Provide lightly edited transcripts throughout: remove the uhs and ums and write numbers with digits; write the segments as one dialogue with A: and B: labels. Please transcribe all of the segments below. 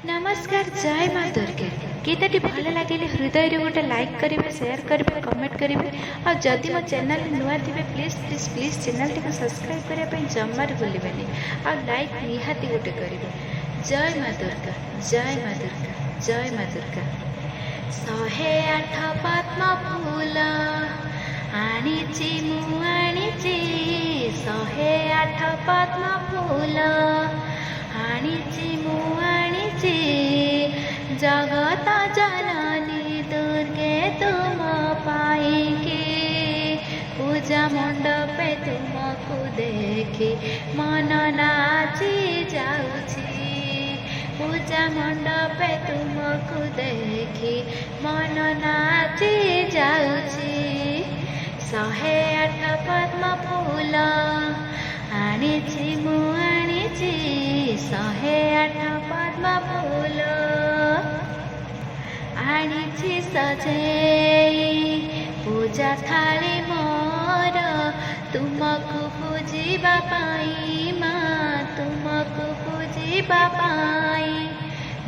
A: नमस्कार जय माँ दुर्गे गीतटी भल लगे हृदय गोटे लाइक करेंगे शेयर करेंगे कमेंट करेंगे और जदि मो चैनल नुआ थे please please please channel T subscribe करने जमार भूलें और लाइक निहाती गोटे करेंगे। जय माँ दुर्गा जय माँ दुर्गा जय माँ दुर्गा। 108 पद्म फूल आनीची मु आनीची 108 पद्म फूल आनीची मु आनीची जगत जननी दुर्गे तुम पाइके पूजा मंडपे तुमको देखी मन नाची जाऊची पूजा मंडपे तुमको देखी मन नाची जाऊची 108 पद्म फूल आनीची मु आनीची 108 पद्म फूल आनीची सजेई पूजा थाली मोर तुमको पूजिबा पाई माँ तुमको पूजिबा पाई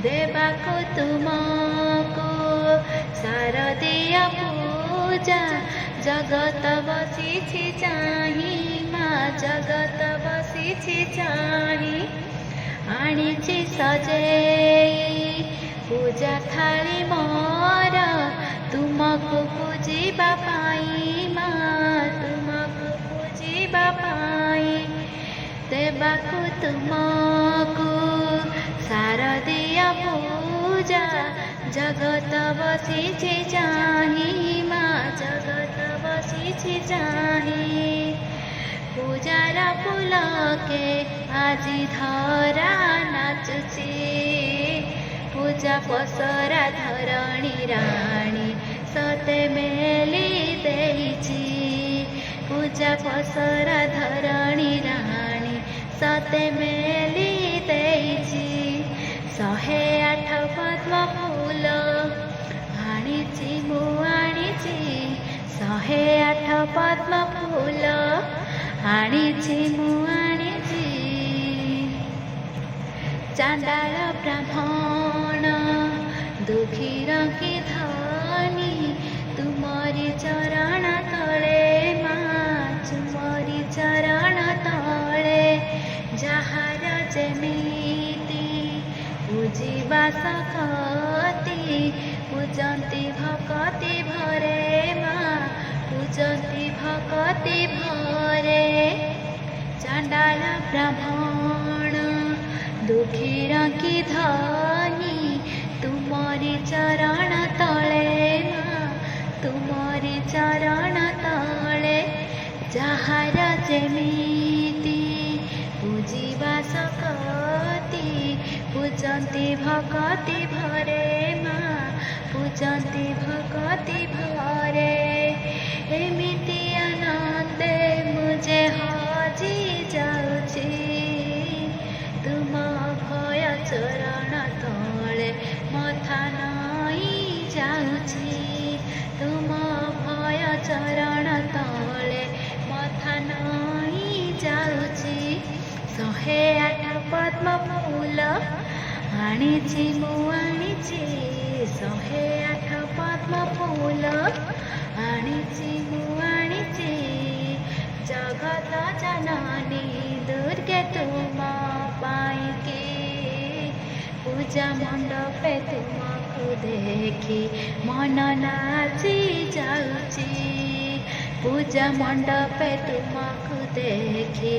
A: देवाको तुमको शारदीय पूजा जगत बसी चाही माँ जगत बसी चाही आनीची सजेई पूजा थाली मोर तुमको पूजिबा पाई माँ तुमको पूजिबा पाई देवाको तुमको शारदीय पूजा जगत बसी चाही माँ जगत बसी चाही पूजार फूल के आज धरा नाचुची पूजा पसरा धरणी राणी सते मेली देइची पूजा पसरा धरणी राणी सते मेली देइची 108 पद्म फूल आनीची मु आनीची 108 पद्म फूल आनीची मु आनीची चांडाल ब्राह्मण दुखी रंगी धनी तुमरी चरण तले माँ तुमरी चरण तले जहार जेमिति पूजिबा सकती पूजंती भक्ति भरे माँ पूजंती भक्ति भरे चांडाल ब्राह्मण दुखी रंगी धनी तुमरी चरण तले माँ तुमरी चरण तले जहार जेमिति पूजिबा सकती पूजंती भक्ति भरे माँ पूजंती भक्ति भरे एमिति आनंदे मुझे हजी जाऊची तुम भय चरण तले मथा नई जाऊची तुम भय चरण तले मथा नई जाऊची 108 पद्म फूल आनीची मु आनीची 108 पद्म फूल आनीची मु आनीची जगत जननी दुर्गे तुम पाइके पूजा मंडपे तुमको देखी मन नाची जाऊची पूजा मंडपे तुमको देखी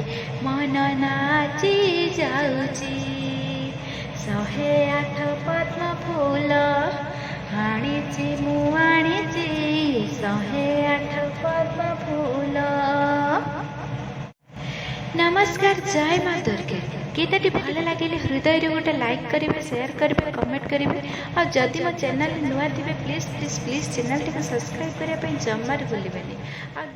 A: मन नाची जाऊची 108 पद्म फूल आनीची मु आनीची 108 पद्म फूल। नमस्कार जय माँ दुर्गे गीतटी भल लगे हृदय गोटे लाइक करेंगे शेयर करेंगे कमेंट करेंगे और जदि मो चैनल नुआ थे please please please channel T subscribe करने जमार भूलें और